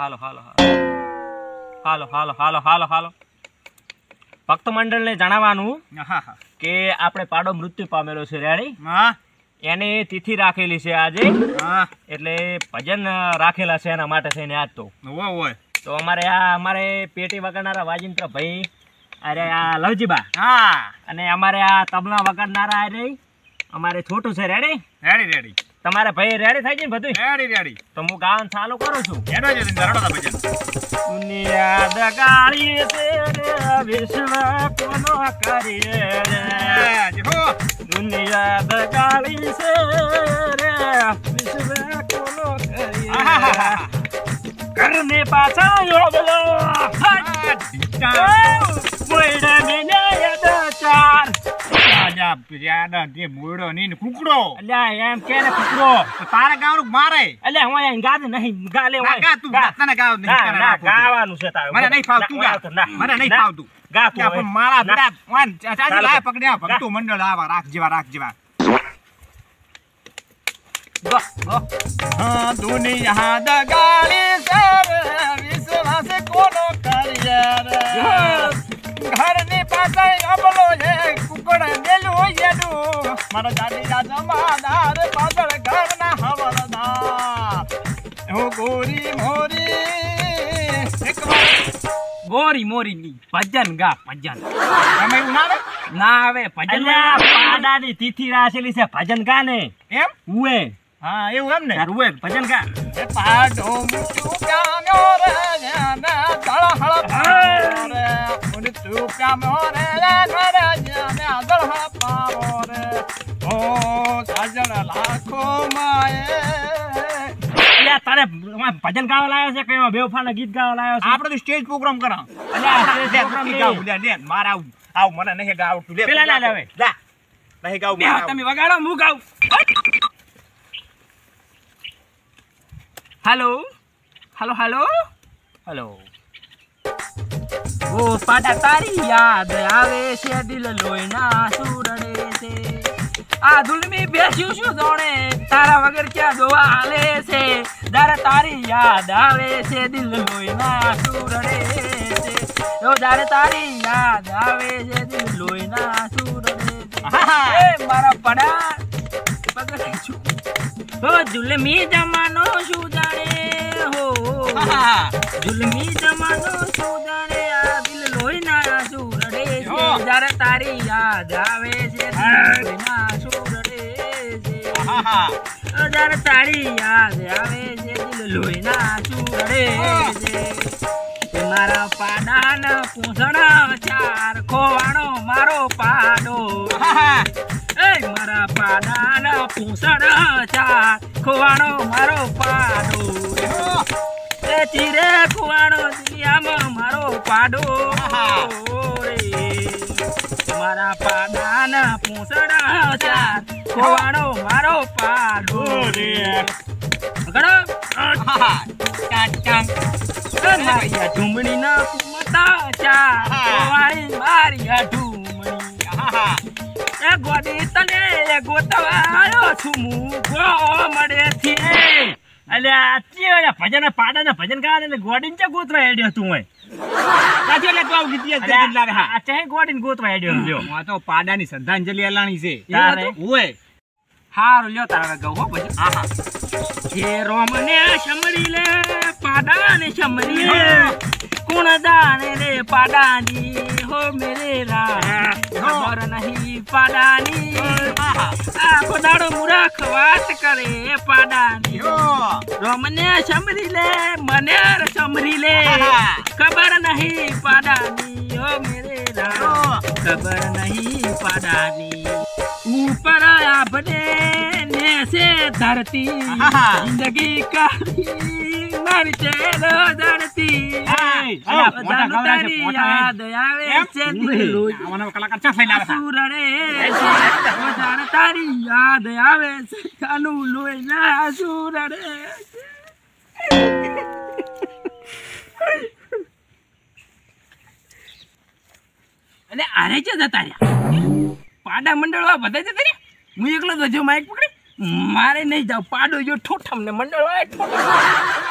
હાલો હાલો હાલો હાલો હાલો હાલો હાલો ભક્ત મંડળને જણાવવાનું કે આપણે પાડો મૃત્યુ પામેલો છે રેડી એની તિથિ રાખેલી છે આજે એટલે ભજન રાખેલા છે એના માટે થઈને આજ તો અમારે પેટી વગાડનારા વાજિંત્ર ભાઈ અરે આ લવજીબા અને અમારે આ તબલા વગાડનારા અરે અમારે છોટું છે રેડી રેડી રેડી તમારે ભાઈ રેડી થઈ જાય બધું રેડી રેડી તો હું ગાવાનું ચાલુ કરું છું ભજન દુનિયા દગાડી છે રે વિશ્વ કોનો કરીએ રે દુનિયા દગાડી છે રે વિશ્વ કોનો કરીએ કરને પાછા યોબલો મોયડા મેને યાદ ચાર આજા પિયાડા જે મોયડો ની કુકડો અલ્યા એમ કે ને કુકડો તારા ગાવાનું મારે અલ્યા હું અહીં ગાદ નહીં ગાલે હોય ગા તું તને ગાવ નહીં ના ગાવાનું છે તારે મને નહીં ફાવતું ગા મને નહીં ફાવતું ગા તું પણ મારા બેટા વાન ચાચી લાય પકડ્યા ભક્તો મંડળ આવા રાખ જેવા હા દુનિયા દગાડી સર વિશ્વાસ કોનો કરીએ રે ઘરની પાસે અબલો છે કુકડ મેલું યેડું મારા દાદી રાજા માદાર પાછળ ઘરના હવલદાર હું ગોરી મોરી ની ભજન ગા ભજન તમે એવું ના આવે ભજન પાડાની તિથિ રાખેલી છે ભજન ગા ને એમ ઉએ હા એવું એમ ને ઉએ ભજન ગા એ પાડો મુઠું પ્યામ્યો રે જાને દળહળ રે મુઠું પ્યામ્યો રે જાને દળહળ પાવો રે ઓ સાજણ લાખો માએ અલ્યા તારે ભજન ગાવા લાવ્યો છે કે બેવફાના ગીત ગાવા લાવ્યો છે આપણે તો સ્ટેજ પ્રોગ્રામ કરા અલ્યા સ્ટેજ પ્રોગ્રામ ગાવ લે માર આવ મને નહીં ગાવ તું લે પેલા ના લાવે લા નહીં ગાવ તમે વગાડો હું ગાવ हेलो हेलो हेलो हेलो वो पाटा तारी याद आवे से दिल लोईना सुरड़े से आ धुल में बेस्યું શું જોણે તારા વગર ક્યાં જોવા હાલે છે દર તારી યાદ આવે છે દિલ લોઈના સુરડે છે ઓ દર તારી યાદ આવે છે દિલ લોઈના સુરડે એ મારા પડા પગડ છું हो जुलमी जमानो सुजाने हो जुलमी जमानो सुजाने आ दिल लोईना सुरड़े से जरा तारी યાદ આવે છે લોઈના સુરડે છે જરા તારી યાદ આવે છે દિલ લોઈના સુરડે છે મારા પાડાના પૂંછડા ચાર ખોવાણો મારો પાડો મારા પાડાના પૂંછડા ચાર ખોવાણો મારો પાડો એ ચીરે ખોવાણો દુનિયામાં મારો પાડો મારા પાડાના પૂંછડા ચાર ખોવાણો મારો પાડો રે મારી ઢૂમણી ના કુમતા ચાર ખોવાણી મારી ઢૂમણી એ ગોડી તને ગોતવા આવ્યો છું હું ગો મળે છે અલ્યા આ ભજન પાડાના ભજન ગાવા એટલે ગોડીને ચા ગોતવા હેડ્યો તું હોય સાચી એટલે ગાવ ગીતી લાગે હા આ ચાહે ગોડીને ગોતવા હેડ્યો લ્યો આ તો પાડાની શ્રદ્ધાંજલિ આલાણી છે તારે ઓય હારું લ્યો તારે ગાવ હો ભજન હા હે રોમને શમરી લે પાડાને શમરી લે કોણ જાણે રે પાડાની हो मेरे रा खबर नहीं पाडानी आखो दाड़ो मूर्ख વાત કરે પાડાની રોમને સમરી લે મને સમરી લે ખબર નહીં પાડાની हो मेरे रा खबर नहीं पाडानी ऊपर आपने नेसे धरती जिंदगी काली मर चलो धरती तारी યાદ આવે છે દિલ લોઈના કલાકાર ચા થઈને આવે સુરડે તારી યાદ આવે છે કાનું લોઈના સુરડે અને આરે છે જતા રહ્યા પાડા મંડળવા બધા જતા રહ્યા હું એકલો જ જો માઈક પકડી મારે નહીં જાવ પાડો જો ઠોઠમ ને મંડળવા ઠોઠમ